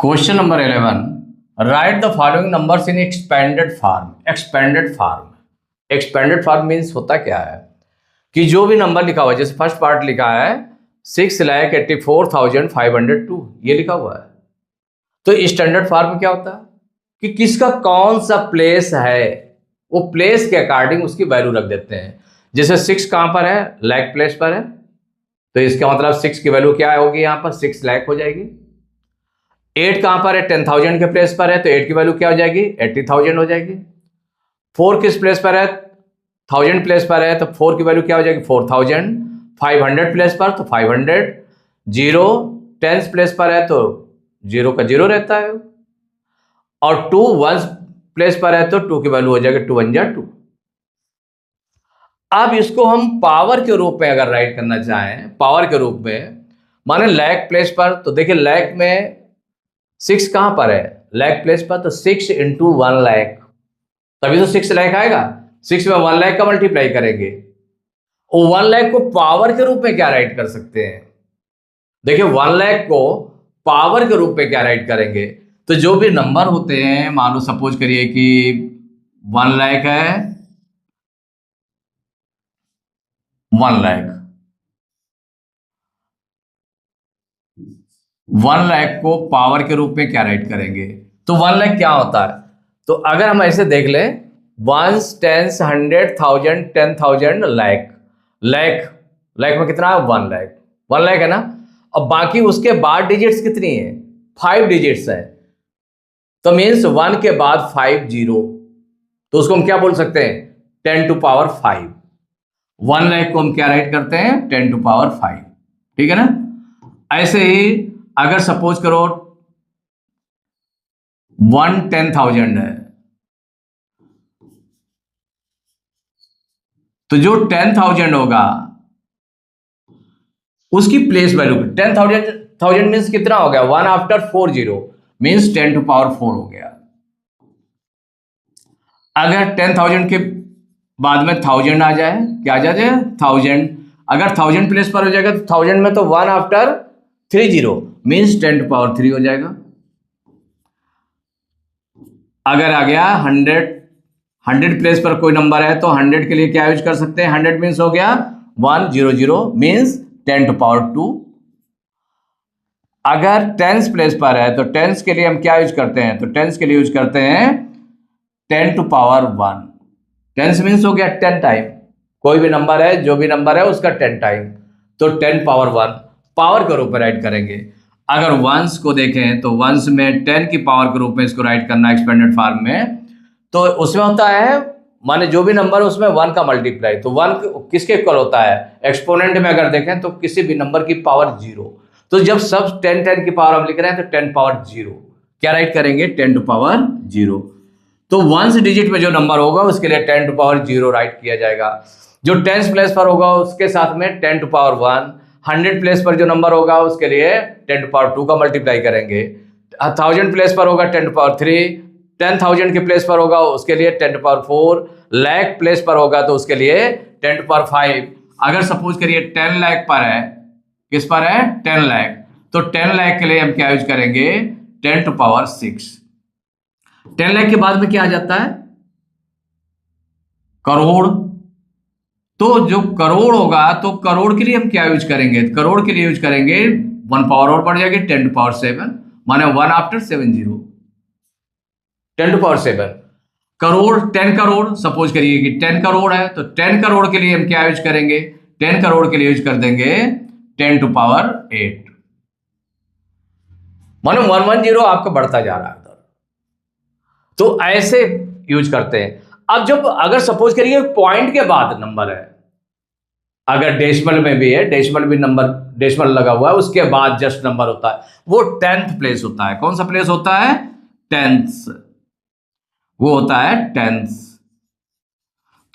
Question number 11, right the following numbers in expanded form. Expanded form means होता क्या है कि जो भी नंबर लिखा हुआ है, जैसे फर्स्ट पार्ट लिखा है 6,84,502 ये लिखा हुआ है, तो स्टैंडर्ड फॉर्म क्या होता है कि किसका कौन सा प्लेस है, वो प्लेस के अकॉर्डिंग उसकी वैल्यू रख देते हैं। जैसे 6 कहाँ पर है, लाख प्लेस पर है, तो इसका मतलब 6 की वैल्यू क्या होगी, यहाँ पर 6 लाख हो जाएगी। 8 कहाँ पर है, 10,000 के प्लेस पर है, तो 8 की वैल्यू क्या हो जाएगी, 80,000 हो जाएगी। 4 किस प्लेस पर है, 1000 प्लेस पर है, तो 4 की वैल्यू क्या हो जाएगी, 4,000। 500 प्लेस पर तो 500। 0 10 प्लेस पर है तो 0 का 0 रहता है, और 2 1 प्लेस पर है तो 2 की वैल्यू हो जाएगी 2 1 जा 2। अब इसको हम पावर के रूप में अगर राइट करना चाहें, पावर के रूप में माने लाख प्लेस पर, तो देखिए लाख में 6 कहां पर है, लाख प्लेस पर, तो 6 इंटू 1 लाख, तभी तो 6 लाख आएगा। 6 में 1 लाख का मल्टीप्लाई करेंगे, और 1 लाख को पावर के रूप में क्या राइट कर सकते हैं, देखिए 1 लाख को पावर के रूप में क्या राइट करेंगे, तो जो भी नंबर होते हैं, मान लो सपोज करिए कि 1 लाख है, 1 लाख 1 लाख को पावर के रूप में क्या राइट करेंगे, तो 1 लाख क्या होता है, तो अगर हम ऐसे देख लें 1 10 100 1000 10,000 लाख, लाख लाख में कितना है, 1 लाख, 1 लाख है ना। और बाकी उसके बाद डिजिट्स कितनी है, 5 डिजिट्स है, तो मीन्स 1 के बाद 5 जीरो, तो उसको हम क्या बोल सकते हैं, 10 टू पावर 5। 1 लाख को हम क्या राइट करते हैं, 10 टू पावर 5, ठीक है ना। ऐसे ही अगर सपोज करो 1 10,000 है, तो जो 10,000 होगा उसकी प्लेस वैल्यू 10,000 मीन्स कितना हो गया, 1 after 4 zero means 10 to power 4 हो गया। अगर 10,000 के बाद में 1000 आ जाए, क्या आ जाए 1000, अगर 1000 प्लेस पर हो जाएगा तो 1000 में तो 1 after 3 zero means 10 to power 3 हो जाएगा। अगर आ गया 100 प्लेस पर कोई नंबर है तो 100 के लिए क्या यूज कर सकते हैं, 100 मीन्स हो गया 100 मीन्स 10 टू पावर 2। अगर 10 प्लेस पर है तो 10 के लिए हम क्या यूज करते हैं, तो 10 के लिए यूज करते हैं 10 टू पावर 1। 10 मीन्स हो गया 10 टाइम, कोई भी नंबर है, जो भी नंबर है उसका 10 टाइम, तो 10 पावर 1 पावर के रूप में राइट करेंगे। अगर वंस को देखें तो वंस में 10 की पावर के रूप में इसको राइट करना एक्सपेंडेड फॉर्म में, तो उसमें होता है माने जो भी नंबर है उसमें 1 का मल्टीप्लाई, तो 1 किसके इक्वल होता है, एक्सपोनेंट में अगर देखें तो किसी भी नंबर की पावर 0, तो जब सब 10 की पावर हम लिख रहे हैं तो 10 पावर 0 क्या राइट करेंगे, 10 टू पावर 0। तो 1 डिजिट में जो नंबर होगा उसके लिए 10 टू पावर 0 राइट किया जाएगा। जो 10 प्लेस पर होगा उसके साथ में 10 टू पावर 1, 100 प्लेस पर जो नंबर होगा उसके लिए 10 टू पावर 2 का मल्टीप्लाई करेंगे। 1000 प्लेस पर होगा 10 टू पावर 3, 10,000 के प्लेस पर होगा उसके लिए 10 टू पावर 4, लाख प्लेस पर होगा तो उसके लिए 10 टू पावर 5। अगर सपोज करिए 10 लाख पर है, किस पर है, 10 लाख, तो 10 लाख के लिए हम क्या यूज करेंगे, 10 टू पावर 6। 10 लाख के बाद में क्या आ जाता है, करोड़, तो जो करोड़ होगा तो करोड़ के लिए हम क्या यूज करेंगे, करोड़ के लिए यूज करेंगे 1 पावर और बढ़ जाएगी 10 टू पावर 7, माने 1 after 7 zero, 10 to power 7। Crore 10 crore suppose करिए कि 10 करोड़ है, तो 10 करोड़ के लिए हम क्या यूज करेंगे, 10 करोड़ के लिए यूज कर देंगे 10 टू पावर 8, माने 110 आपका बढ़ता जा रहा है उधर, तो ऐसे यूज करते हैं। अब जब अगर सपोज करिए पॉइंट के बाद नंबर है, अगर डेसिमल में भी है, डेसिमल भी नंबर, डेसिमल लगा हुआ है उसके बाद जस्ट नंबर होता है, वो 10th प्लेस होता है। कौन सा प्लेस होता है, 10th, वो होता है 10th।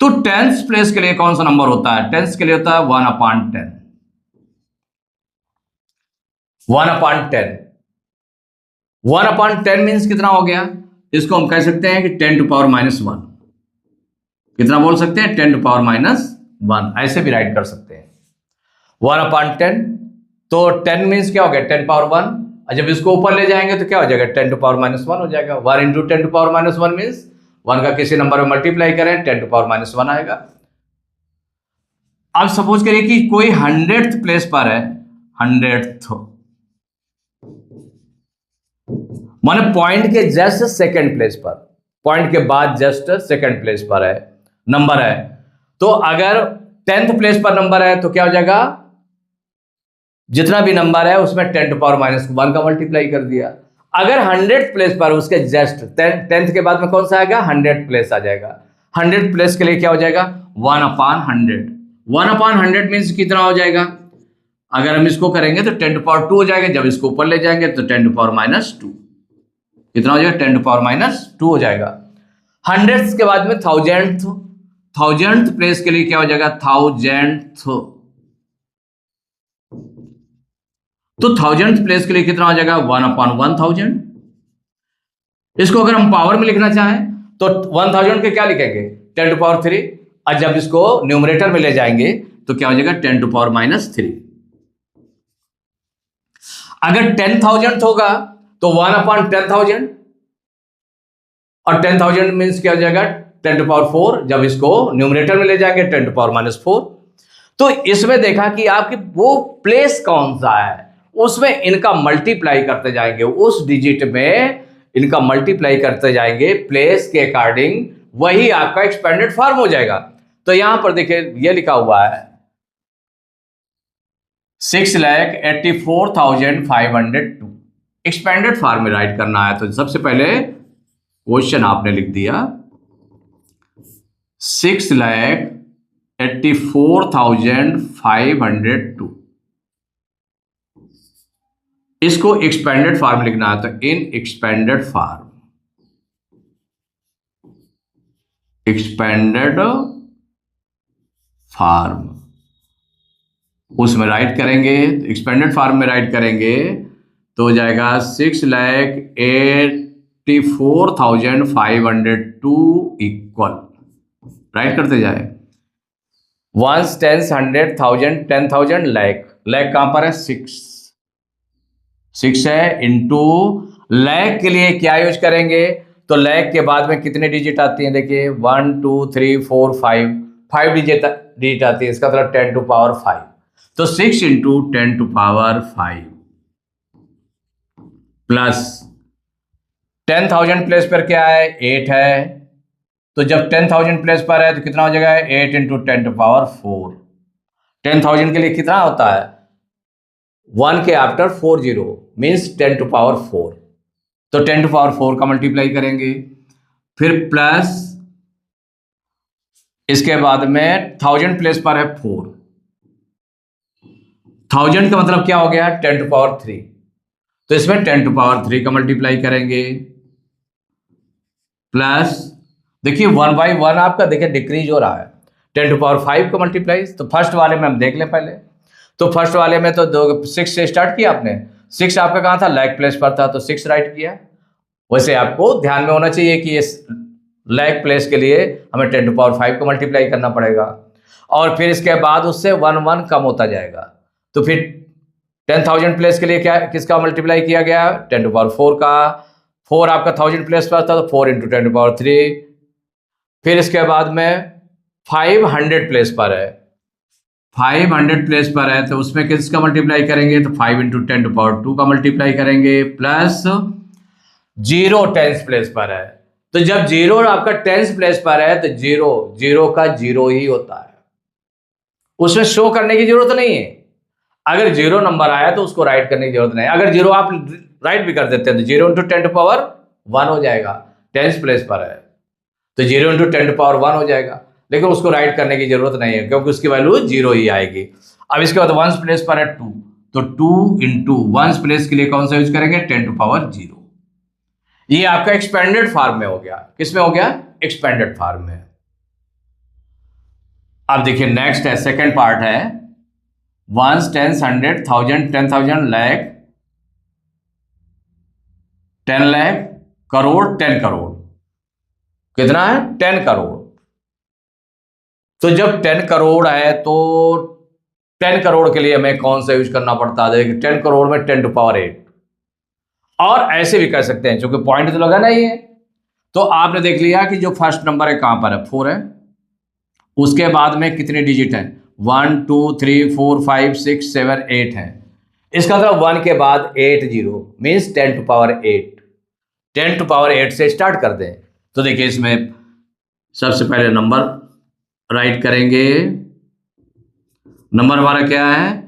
तो 10th प्लेस के लिए कौन सा नंबर होता है, 10th के लिए होता है 1/10, 1/10, 1/10 मीन्स कितना हो गया, इसको हम कह सकते हैं कि 10 टू पावर -1, कितना बोल सकते हैं, 10 टू पावर -1, ऐसे भी राइट कर सकते हैं 1/10। तो 10 मीन्स क्या हो गया, 10 पावर 1, और जब इसको ऊपर ले जाएंगे तो क्या हो जाएगा, 10 टू पावर माइनस 1 हो जाएगा। 1 into 10 to power minus 1 means 1 का किसी नंबर में मल्टीप्लाई करें 10 टू पावर माइनस 1 आएगा। अब सपोज करिए कि कोई 100th प्लेस पर है, 100th माने पॉइंट के जस्ट सेकंड प्लेस पर, पॉइंट के बाद जस्ट सेकंड प्लेस पर है नंबर है। तो अगर 10th प्लेस पर नंबर है तो क्या हो जाएगा, जितना भी नंबर है उसमें 10 टू पावर माइनस 1 का मल्टीप्लाई कर दिया। अगर 100th प्लेस पर उसके जस्ट 10th के बाद में कौन सा आएगा, 100th प्लेस आ जाएगा। 100th प्लेस के लिए क्या हो जाएगा, 1/100। 1/100 मीन्स कितना हो जाएगा, अगर हम इसको करेंगे तो 10 टू पावर 2 हो जाएगा। जब इसको ऊपर ले जाएंगे तो 10 टू पावर माइनस 2, कितना हो जाएगा, 10 टू पावर माइनस 2 हो जाएगा। 100th के बाद में 1000th प्लेस के लिए क्या हो जाएगा, 1000th। तो 1000th प्लेस के लिए कितना हो जाएगा, 1/1000। इसको अगर हम पावर में लिखना चाहें तो 1000 के क्या लिखेंगे, 10 टू पावर 3। और जब इसको न्यूमरेटर में ले जाएंगे तो क्या हो जाएगा, 10 टू पावर माइनस 3। अगर 10,000 होगा तो 1/10,000, और 10,000 मीन्स क्या हो जाएगा, 10 टू पावर 4। जब इसको न्यूमरेटर में ले जाएंगे 10 टू पावर माइनस 4। तो इसमें देखा कि आपकी वो प्लेस कौन सा है, उसमें इनका मल्टीप्लाई करते जाएंगे, उस डिजिट में इनका मल्टीप्लाई करते जाएंगे प्लेस के अकॉर्डिंग, वही आपका एक्सपेंडेड फॉर्म हो जाएगा। तो यहां पर देखिए ये लिखा हुआ है 6,84,502 एक्सपेंडेड फॉर्म में राइट करना है। तो सबसे पहले क्वेश्चन आपने लिख दिया 6,84,502, इसको एक्सपेंडेड फॉर्म लिखना है। तो in expanded form, expanded form उसमें राइट करेंगे, एक्सपेंडेड फॉर्म में राइट करेंगे तो हो जाएगा 6,84,502 इक्वल, राइट करते जाए 1s 10s 100 1000 10,000 लैख। लैख कहां पर है, 6 है, इंटू लैख के लिए क्या यूज करेंगे, तो लैख के बाद में कितने डिजिट आती हैं, देखिए 1 2 3 4 5 डिजिट आती है, इसका मतलब 10 टू पावर 5। तो 6 into 10 to power 5 plus 10,000 place पर क्या है, 8 है। तो जब 10,000 प्लेस पर है तो कितना हो जाएगा, 8 इंटू 10 टू पावर 4। 10,000 के लिए कितना होता है, 1 के आफ्टर 4 0 मीन्स 10 टू पावर 4। तो 10 टू पावर 4 का मल्टीप्लाई करेंगे, फिर प्लस इसके बाद में 1000 प्लेस पर है 4। 1000 का मतलब क्या हो गया, 10 टू पावर 3। तो इसमें 10 टू पावर 3 का मल्टीप्लाई करेंगे, प्लस देखिए 1/1 आपका देखिए डिक्रीज हो रहा है, 10 टू पावर 5 का मल्टीप्लाई। तो फर्स्ट वाले में हम देख लें पहले। तो फर्स्ट वाले में तो 6 से स्टार्ट किया आपने, 6 आपका कहाँ था, लैख प्लेस पर था, तो 6 राइट किया। वैसे आपको ध्यान में होना चाहिए कि इस लैख प्लेस के लिए हमें 10 टू पावर 5 को मल्टीप्लाई करना पड़ेगा, और फिर इसके बाद उससे 1 1 कम होता जाएगा। तो फिर 10,000 प्लेस के लिए क्या, किसका मल्टीप्लाई किया गया, 10 टू पावर 4 का। 4 आपका 1000 प्लेस पर था तो 4 इंटू 10 टू पावर 3। फिर इसके बाद में 500 प्लेस पर है, 500 प्लेस पर है तो उसमें किसका मल्टीप्लाई करेंगे, तो 5 इंटू 10 टू पावर 2 का मल्टीप्लाई करेंगे, प्लस 0 10th प्लेस पर है। तो जब 0 आपका 10th प्लेस पर है तो 0 का 0 ही होता है, उसमें शो करने की जरूरत नहीं है। अगर 0 नंबर आया तो उसको राइट करने की जरूरत नहीं। अगर 0 आप राइट भी कर देते हैं तो 0 इंटू 10 टू पावर 1 हो जाएगा, 10th प्लेस पर है तो 0 इंटू 10 टू पावर 1 हो जाएगा, लेकिन उसको राइट करने की जरूरत नहीं है क्योंकि उसकी वैल्यू 0 ही आएगी। अब इसके बाद 1s प्लेस पर है 2, तो 2 इंटू 1s प्लेस के लिए कौन सा यूज करेंगे, 10 टू पावर 0। ये आपका एक्सपेंडेड फॉर्म में हो गया। किस में हो गया, एक्सपेंडेड फॉर्म में। अब देखिए नेक्स्ट है, सेकेंड पार्ट है 1s 10s 100 1000 10,000 लैख 10 लाख करोड़ 10 करोड़, कितना है, 10 करोड़। तो जब 10 करोड़ है तो 10 करोड़ के लिए हमें कौन सा यूज करना पड़ता है, देखिए 10 करोड़ में 10 टू पावर 8, और ऐसे भी कर सकते हैं, क्योंकि पॉइंट तो लगा नहीं है। तो आपने देख लिया कि जो फर्स्ट नंबर है कहां पर है, 4 है। उसके बाद में कितने डिजिट हैं, 1 2 3 4 5 6 7 8 है। इसका मतलब 1 के बाद 8 0 means 10 to power 8। 10 to power 8 से स्टार्ट कर दें। तो देखिए इसमें सबसे पहले नंबर राइट करेंगे। नंबर हमारा क्या है,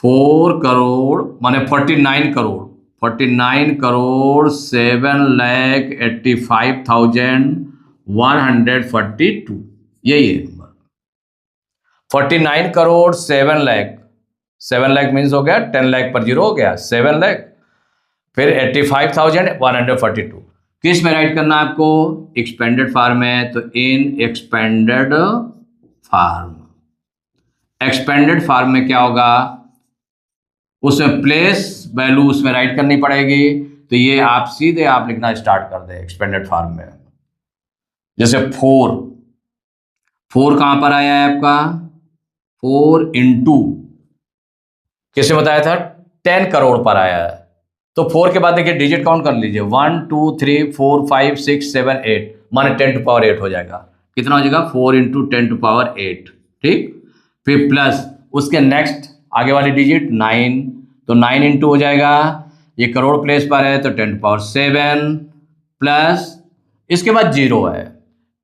4 करोड़ माने 49 करोड़, 49 करोड़ 7,85,142, यही है नंबर। 49 करोड़ 7 लाख, 7 लाख मीन्स हो गया 10 लाख पर जीरो हो गया 7 लाख, फिर 85,142। किस में राइट करना है आपको, एक्सपेंडेड फार्म है, तो in expanded form. Expanded form में क्या होगा, उसमें प्लेस वैल्यू उसमें राइट करनी पड़ेगी। तो ये आप सीधे आप लिखना स्टार्ट कर दें एक्सपेंडेड फार्म में। जैसे 4 कहां पर आया है आपका, 4 इंटू किसने बताया था, 10 करोड़ पर आया है। तो 4 के बाद देखिए डिजिट काउंट कर लीजिए, 1 2 3 4 5 6 7 8 माने 10 टू पावर 8 हो जाएगा। कितना हो जाएगा, 4 इंटू 10 टू पावर 8, ठीक। फिर प्लस उसके नेक्स्ट आगे वाली डिजिट 9, तो 9 इंटू हो जाएगा, ये करोड़ प्लेस पर है तो 10 टू पावर 7 प्लस इसके बाद 0 है,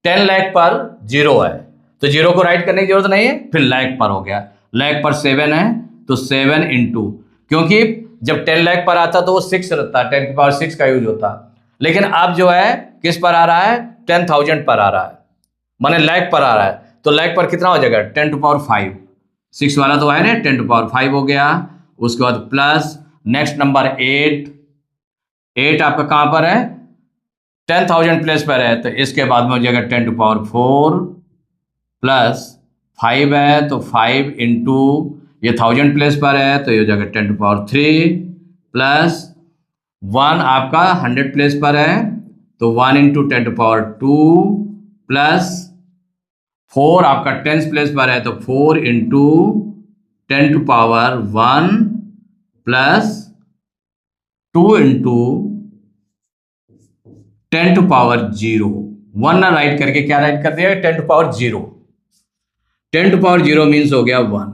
10 लाख पर 0 है, तो 0 को राइट करने की जरूरत नहीं है। फिर लाख पर हो गया, लाख पर 7 है तो 7 इंटू, क्योंकि जब 10 लाख पर आता तो वो 6 रहता, 10 की पावर 6 का यूज होता। लेकिन अब जो है किस पर आ रहा है, 10,000 पर आ रहा है, माने लाख पर आ रहा है, तो लाख पर कितना हो जाएगा, 10 टू पावर 5, 6 वाला तो है ना, 10 टू पावर 5 हो गया। उसके बाद प्लस नेक्स्ट नंबर 8, 8 आपका कहां पर है, 10,000 प्लेस पर है, तो इसके बाद में हो जाएगा 10 टू पावर 4 प्लस 5 है, तो 5 इंटू ये 1000 प्लेस पर है तो ये हो जाएगा 10 टू पावर 3 प्लस 1 आपका 100 प्लेस पर है तो 1 इंटू 10 टू पावर 2 प्लस 4 आपका 10 प्लेस पर है तो 4 into 10 to power 1 plus 2 into 10 to power 0। 1 ना राइट करके क्या राइट कर दिया, 10 to power 0। 10 to power 0 means हो गया 1,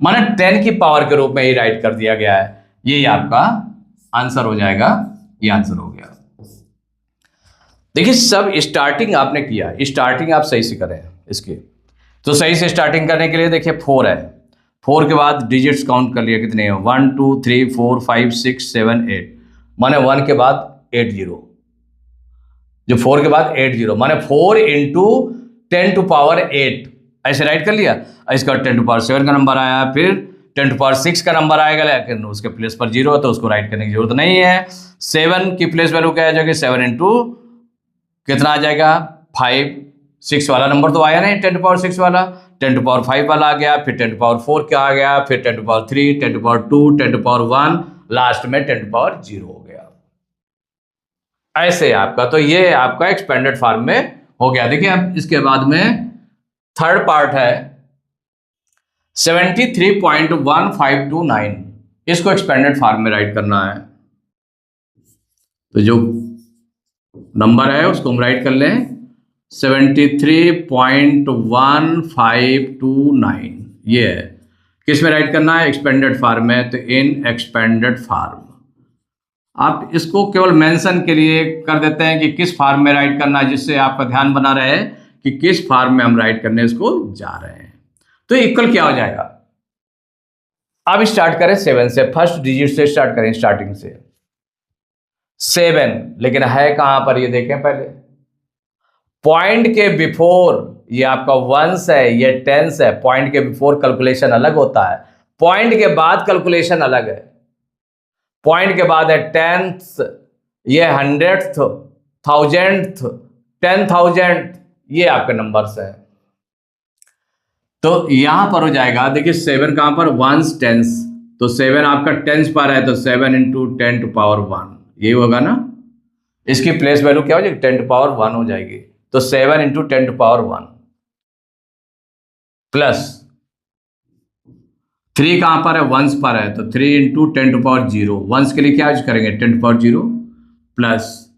माना 10 की पावर के रूप में ही राइट कर दिया गया है। यही आपका आंसर हो जाएगा, ये आंसर हो गया। देखिए सब स्टार्टिंग आपने किया, स्टार्टिंग आप सही से करें इसकी। तो सही से स्टार्टिंग करने के लिए देखिए 4 है, 4 के बाद डिजिट्स काउंट कर लिया कितने हैं, 1 2 3 4 5 6 7 8, माने 1 के बाद 8 0, जो 4 के बाद 8 0 माने 4 इंटू 10 टू पावर 8 ऐसे राइट कर लिया। इसका 10 टू पावर 7 का नंबर आया, फिर 10 टू पावर 6 का नंबर आएगा, लेकिन उसके प्लेस पर 0 है तो उसको राइट करने की जरूरत नहीं है। 7 की प्लेस वैल्यू क्या आ जाएगी, 7 इंटू कितना आ जाएगा 5, 6 वाला नंबर तो आया नहीं, 10 टू पावर 6 वाला, 10 टू पावर 5 वाला आ गया, फिर 10 टू पावर 4 क्या आ गया, फिर 10 to power 3, 10 to power 2, 10 to power 1, last में 10 टू पावर 0 हो गया। ऐसे आपका, तो ये आपका एक्सपेंडेड फॉर्म में हो गया। देखिए अब इसके बाद में थर्ड पार्ट है 73.1529, इसको एक्सपेंडेड फॉर्म में राइट करना है। तो जो नंबर है उसको हम राइट कर लें 73.1529, ये है। किस में राइट करना है, एक्सपेंडेड फॉर्म में, तो इन एक्सपेंडेड फॉर्म। आप इसको केवल मेंशन के लिए कर देते हैं कि किस फॉर्म में राइट करना है, जिससे आपका ध्यान बना रहे कि किस फॉर्म में हम राइट करने इसको जा रहे हैं। तो इक्वल क्या हो जाएगा, अब स्टार्ट करें 7 से, फर्स्ट डिजिट से स्टार्ट करें, स्टार्टिंग से 7, लेकिन है कहां पर ये देखें पहले। पॉइंट के बिफोर ये आपका 1 है, ये 10 है, पॉइंट के बिफोर कैलकुलेशन अलग होता है, पॉइंट के बाद कैलकुलेशन अलग है। पॉइंट के बाद है 10th, ये 100th, 1000th, 10,000, ये आपके नंबर्स हैं। तो यहां पर हो जाएगा, देखिए 7 कहां पर, 1s 10s, तो 7 आपका 10s पर है तो 7 इंटू 10 टू पावर 1, यही होगा ना। इसकी प्लेस वैल्यू क्या हो जाएगी, 10 टू पावर 1 हो जाएगी, तो 7 इंटू 10 टू पावर 1 प्लस 3 कहाँ पर है, वंस पर है, तो 3 इंटू 10 टू पावर 0, वंस के लिए क्या यूज करेंगे 10 टू पावर 0 प्लस,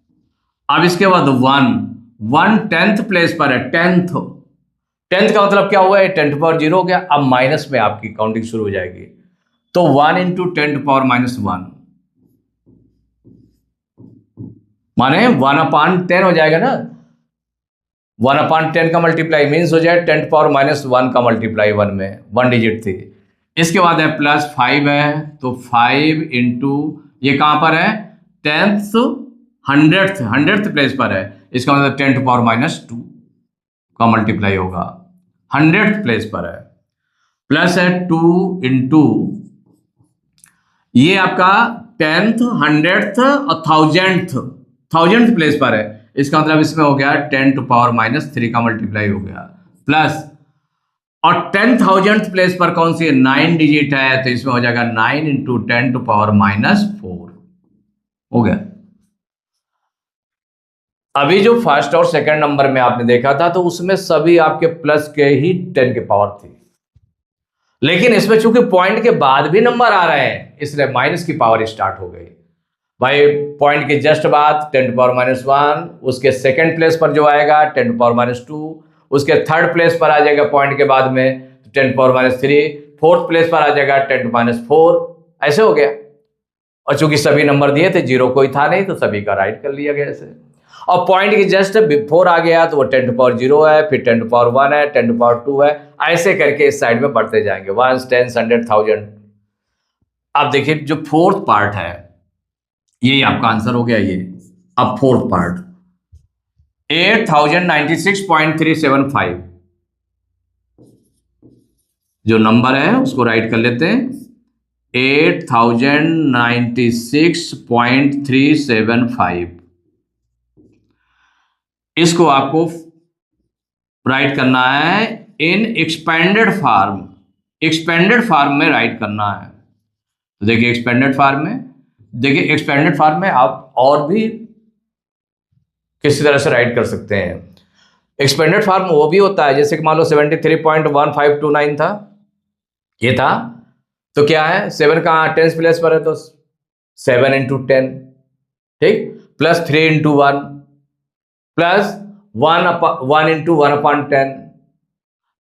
अब इसके बाद 1 10th प्लेस पर है, 10th का मतलब क्या हुआ है 10 टू पावर 0 हो गया। अब माइनस में आपकी काउंटिंग शुरू हो जाएगी, तो 1 इंटू 10 टू पावर -1 माने 1/10 हो जाएगा ना, 1/10 का मल्टीप्लाई मीन्स हो जाए 10 टू पावर -1 का मल्टीप्लाई 1 में, 1 डिजिट थी। इसके बाद है प्लस 5 है, तो 5 इंटू ये कहां पर है 10th 100th प्लेस पर है, इसका मतलब 10 टू पावर -2 का मल्टीप्लाई होगा, 100th प्लेस पर है। प्लस है 2 इंटू ये आपका 10th 100th और 1000th प्लेस पर है, इसका मतलब इसमें हो गया 10 टू पावर -3 का मल्टीप्लाई हो गया, प्लस और 10,000th प्लेस पर कौन सी है 9 डिजिट है, तो इसमें हो जाएगा 9 इंटू 10 टू पावर -4 हो गया। अभी जो फर्स्ट और सेकंड नंबर में आपने देखा था तो उसमें सभी आपके प्लस के ही 10 की पावर थी, लेकिन इसमें चूंकि पॉइंट के बाद भी नंबर आ रहे हैं इसलिए माइनस की पावर स्टार्ट हो गई भाई। पॉइंट के जस्ट बाद 10 टू पावर -1, उसके सेकंड प्लेस पर जो आएगा 10 टू पावर -2, उसके थर्ड प्लेस पर आ जाएगा पॉइंट के बाद में 10 टू पावर -3, फोर्थ प्लेस पर आ जाएगा 10 टू -4, ऐसे हो गया। और चूंकि सभी नंबर दिए थे, जीरो कोई था नहीं तो सभी का राइट कर लिया गया ऐसे। और पॉइंट के जस्ट बिफोर आ गया तो वो 10 टू पावर 0 है, फिर 10 टू पावर 1 है, 10 टू पावर 2 है, ऐसे करके इस साइड में बढ़ते जाएंगे 1 10 100 1000। अब देखिए जो फोर्थ पार्ट है यही आपका आंसर हो गया ये। अब फोर्थ पार्ट 8096.375 जो नंबर है उसको राइट कर लेते हैं, 8096.375 इसको आपको राइट करना है इन एक्सपेंडेड फॉर्म में राइट करना है। तो देखिए एक्सपेंडेड फॉर्म में आप और भी किसी तरह से राइट कर सकते हैं। एक्सपेंडेड फॉर्म वो भी होता है जैसे कि मान लो 73.1529 था, ये था, तो क्या है 7 का 10 प्लेस पर है तो 7 इंटू 10, ठीक, प्लस 3 इंटू 1 प्लस 1 इंटू 1/10,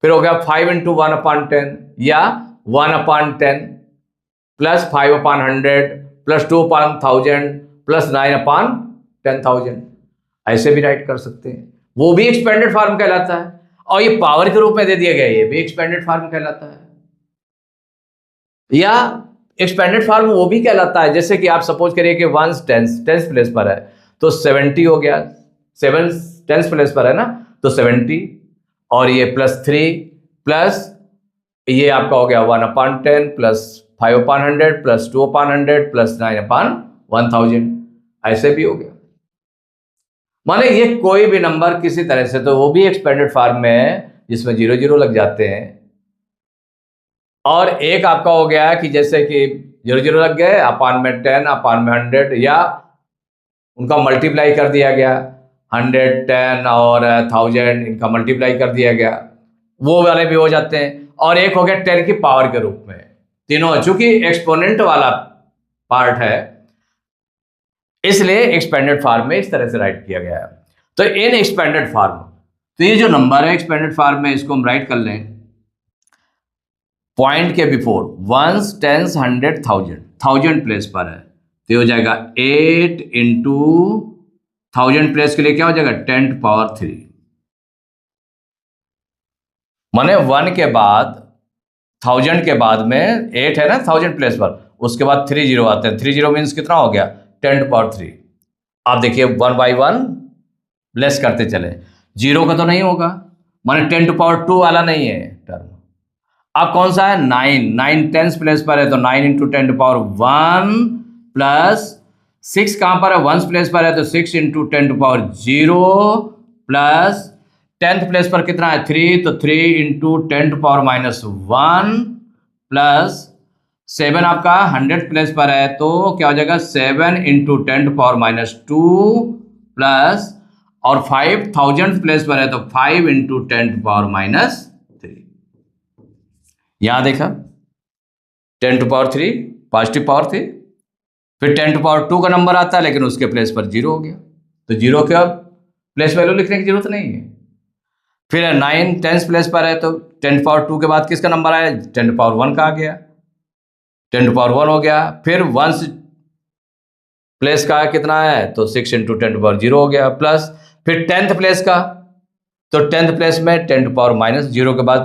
फिर हो गया 5 इंटू 1/10 या 1/10 प्लस 5/100 प्लस 2/1000 प्लस 9/10,000, ऐसे भी राइट कर सकते हैं। वो भी एक्सपेंडेड फॉर्म कहलाता है, और ये पावर के रूप में दे दिया गया, ये भी एक्सपेंडेड फॉर्म कहलाता है। या एक्सपेंडेड फॉर्म वो भी कहलाता है जैसे कि आप सपोज करिए कि 1 10th प्लेस पर है तो 70 हो गया, 7 10th प्लेस पर है ना तो 70, और ये +3 प्लस ये आपका हो गया 1/10 प्लस 5/100 प्लस 2/100 प्लस 9/1000, ऐसे भी हो गया। माने ये कोई भी नंबर किसी तरह से, तो वो भी एक्सपेंडेड फॉर्म में है जिसमें 0 0 लग जाते हैं। और एक आपका हो गया कि जैसे कि 0 0 लग गए, अपान में 10 अपान में 100, या उनका मल्टीप्लाई कर दिया गया 100 10 और 1000 इनका मल्टीप्लाई कर दिया गया, वो वाले भी हो जाते हैं। और एक हो गया 10 की पावर के रूप में, तीनों चूंकि एक्सपोनेंट वाला पार्ट है इसलिए एक्सपेंडेड फॉर्म में इस तरह से राइट किया गया है। तो इन एक्सपेंडेड फॉर्म, तो ये जो नंबर है एक्सपेंडेड फॉर्म में इसको हम राइट कर लें पॉइंट के बिफोर 1 10 100 1000 प्लेस पर है तो हो जाएगा 8 इंटू 1000 प्लेस के लिए क्या हो जाएगा 10 टू पावर 3, माने 1 के बाद 1000 के बाद में 8 है ना 1000 प्लेस पर, उसके बाद 3 0 आते हैं, 3 0 मीन्स कितना हो गया 10 टू पावर 3। आप देखिए 1 by 1 लेस करते चले, 0 का तो नहीं होगा, माने 10 टू पावर 2 वाला नहीं है टर्म। अब कौन सा है 9 10th प्लेस पर है तो 9 इंटू 10 टू पावर 1 प्लस 6 कहां पर है 1 प्लेस पर है तो 6 into 10 to power 0 plus 10th place पर कितना है 3 तो 3 इंटू 10 टू पावर -1 प्लस 7 आपका 100th प्लेस पर है तो क्या हो जाएगा 7 इंटू 10 टू पावर -2 प्लस, और 5000th प्लेस पर है तो 5 इंटू 10 टू पावर -3। यहां देखा 10 टू पावर 3 पॉजिटिव पावर थी, फिर 10 टू पावर 2 का नंबर आता है लेकिन उसके प्लेस पर 0 हो गया, तो 0 के अब प्लेस वैल्यू लिखने की जरूरत नहीं है। फिर 9 10 प्लेस पर है तो 10 टू पावर 2 के बाद किसका नंबर आया, 10 टू पावर 1 का आ गया, 10 टू पावर 1 हो गया। फिर 1 प्लेस का कितना है तो 6 इंटू 10 टू पावर 0 हो गया, प्लस फिर 10th प्लेस का, तो 10th प्लेस में 10 टू पावर माइनस 0 के बाद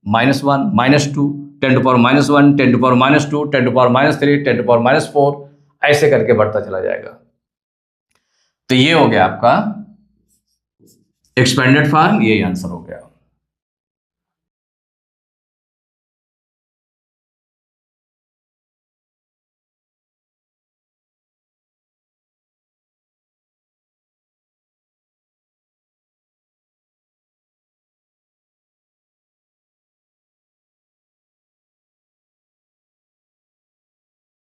-1 -2 10 to power -1 10 to power -2 10 to power -3 10 to power -4 ऐसे करके बढ़ता चला जाएगा। तो ये हो गया आपका एक्सपेंडेड फॉर्म, यही आंसर हो गया।